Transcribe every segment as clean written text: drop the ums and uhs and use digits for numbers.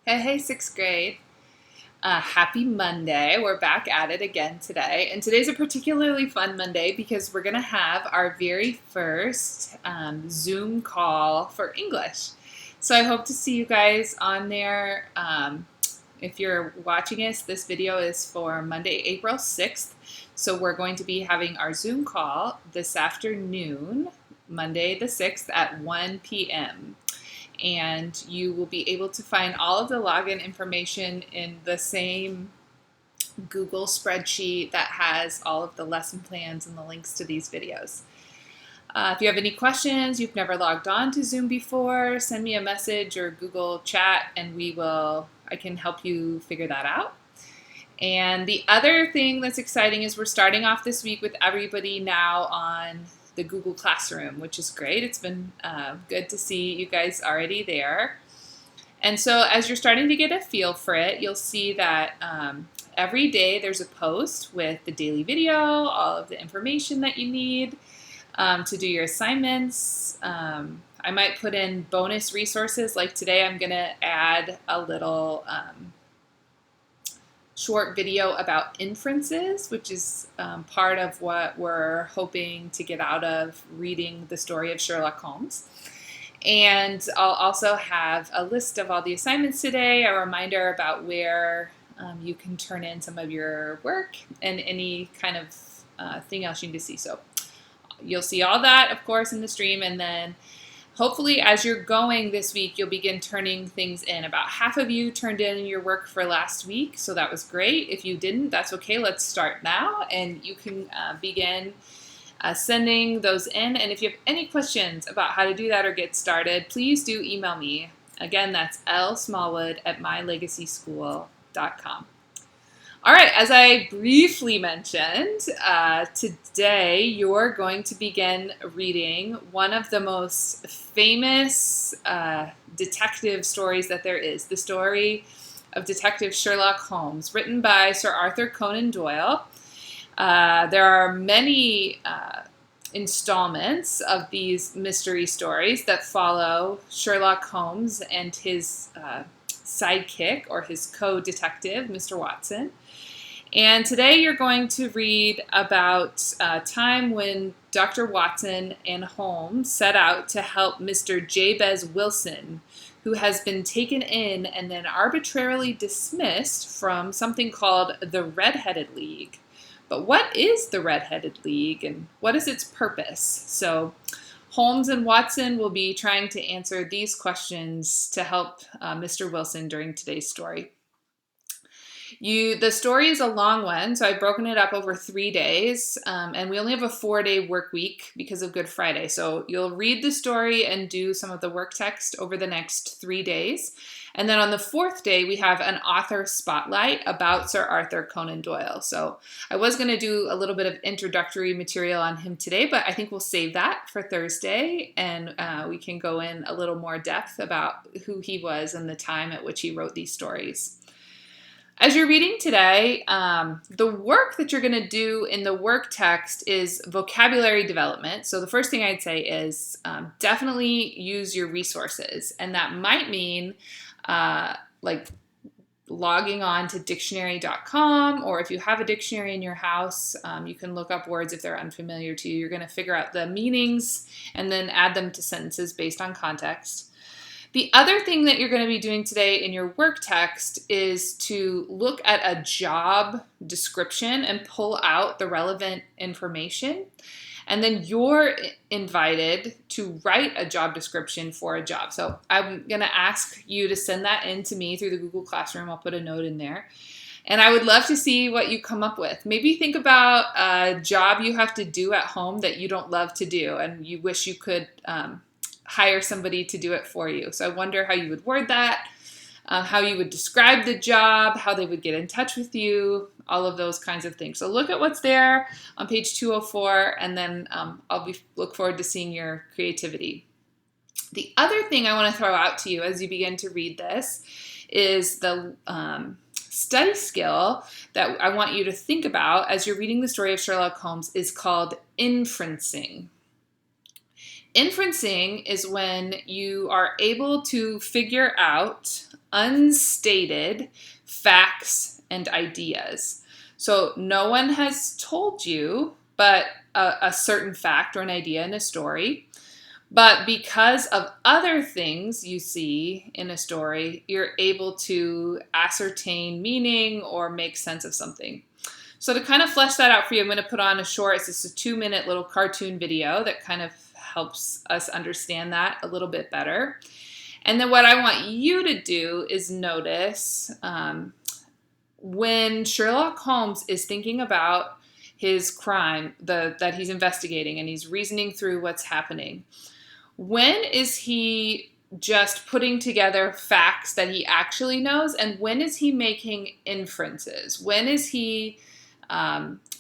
Hey, sixth grade. Happy Monday. We're back at it again today. And today's a particularly fun Monday because we're going to have our very first Zoom call for English. So I hope to see you guys on there. If you're watching us, this video is for Monday, April 6th. So we're going to be having our Zoom call this afternoon, Monday the 6th at 1 p.m. And you will be able to find all of the login information in the same Google spreadsheet that has all of the lesson plans and the links to these videos. If you have any questions, you've never logged on to Zoom before, send me a message or Google chat and I can help you figure that out. And the other thing that's exciting is we're starting off this week with everybody now on the Google Classroom, which is great. It's been good to see you guys already there. And so as you're starting to get a feel for it, you'll see that every day there's a post with the daily video, all of the information that you need to do your assignments. I might put in bonus resources. Like today, I'm going to add a little short video about inferences, which is part of what we're hoping to get out of reading the story of Sherlock Holmes. And I'll also have a list of all the assignments today, a reminder about where you can turn in some of your work and any kind of thing else you need to see. So you'll see all that, of course, in the stream, and then hopefully, as you're going this week, you'll begin turning things in. About half of you turned in your work for last week, so that was great. If you didn't, that's okay. Let's start now, and you can begin sending those in. And if you have any questions about how to do that or get started, please do email me. Again, that's lsmallwood@mylegacyschool.com. All right, as I briefly mentioned, today you're going to begin reading one of the most famous detective stories that there is, the story of Detective Sherlock Holmes, written by Sir Arthur Conan Doyle. There are many installments of these mystery stories that follow Sherlock Holmes and his sidekick or his co-detective, Mr. Watson. And today you're going to read about a time when Dr. Watson and Holmes set out to help Mr. Jabez Wilson, who has been taken in and then arbitrarily dismissed from something called the Redheaded League. But what is the Redheaded League and what is its purpose? So Holmes and Watson will be trying to answer these questions to help Mr. Wilson during today's story. The story is a long one, so I've broken it up over 3 days, and we only have a 4-day work week because of Good Friday. So you'll read the story and do some of the work text over the next 3 days. And then on the 4th day, we have an author spotlight about Sir Arthur Conan Doyle. So I was going to do a little bit of introductory material on him today, but I think we'll save that for Thursday, and we can go in a little more depth about who he was and the time at which he wrote these stories. As you're reading today, the work that you're going to do in the work text is vocabulary development. So the first thing I'd say is definitely use your resources. And that might mean like logging on to dictionary.com, or if you have a dictionary in your house, you can look up words if they're unfamiliar to you. You're going to figure out the meanings and then add them to sentences based on context. The other thing that you're going to be doing today in your work text is to look at a job description and pull out the relevant information. And then you're invited to write a job description for a job. So I'm going to ask you to send that in to me through the Google Classroom. I'll put a note in there. And I would love to see what you come up with. Maybe think about a job you have to do at home that you don't love to do and you wish you could hire somebody to do it for you. So I wonder how you would word that, how you would describe the job, how they would get in touch with you, all of those kinds of things. So look at what's there on page 204, and then look forward to seeing your creativity. The other thing I want to throw out to you as you begin to read this is the study skill that I want you to think about as you're reading the story of Sherlock Holmes is called inferencing. Inferencing is when you are able to figure out unstated facts and ideas. So no one has told you but a certain fact or an idea in a story. But because of other things you see in a story, you're able to ascertain meaning or make sense of something. So to kind of flesh that out for you, I'm going to put on a short, it's just a 2-minute little cartoon video that kind of helps us understand that a little bit better. And then what I want you to do is notice when Sherlock Holmes is thinking about his crime that he's investigating and he's reasoning through what's happening. When is he just putting together facts that he actually knows, and when is he making inferences? When is he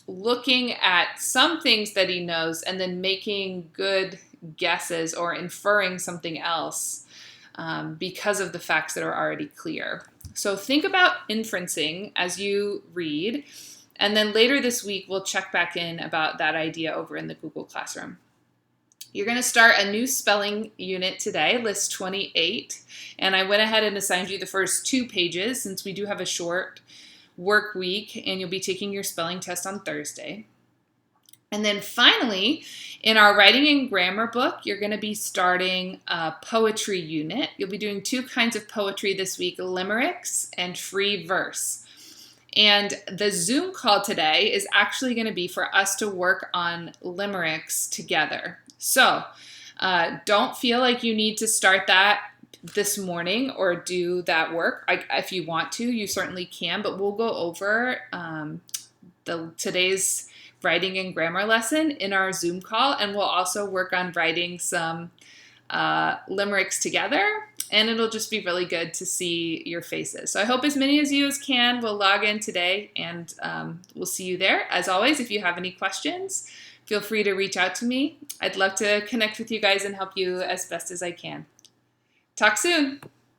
looking at some things that he knows and then making good guesses or inferring something else because of the facts that are already clear? So think about inferencing as you read, and then later this week we'll check back in about that idea over in the Google Classroom. You're going to start a new spelling unit today, list 28, and I went ahead and assigned you the first 2 pages since we do have a short work week, and you'll be taking your spelling test on Thursday. And then finally, in our writing and grammar book, you're going to be starting a poetry unit. You'll be doing 2 kinds of poetry this week, limericks and free verse. And the Zoom call today is actually going to be for us to work on limericks together. So don't feel like you need to start that this morning or do that work. If you want to, you certainly can, but we'll go over today's writing and grammar lesson in our Zoom call, and we'll also work on writing some limericks together, and it'll just be really good to see your faces. So I hope as many of you as can will log in today, and we'll see you there. As always, if you have any questions, feel free to reach out to me. I'd love to connect with you guys and help you as best as I can. Talk soon.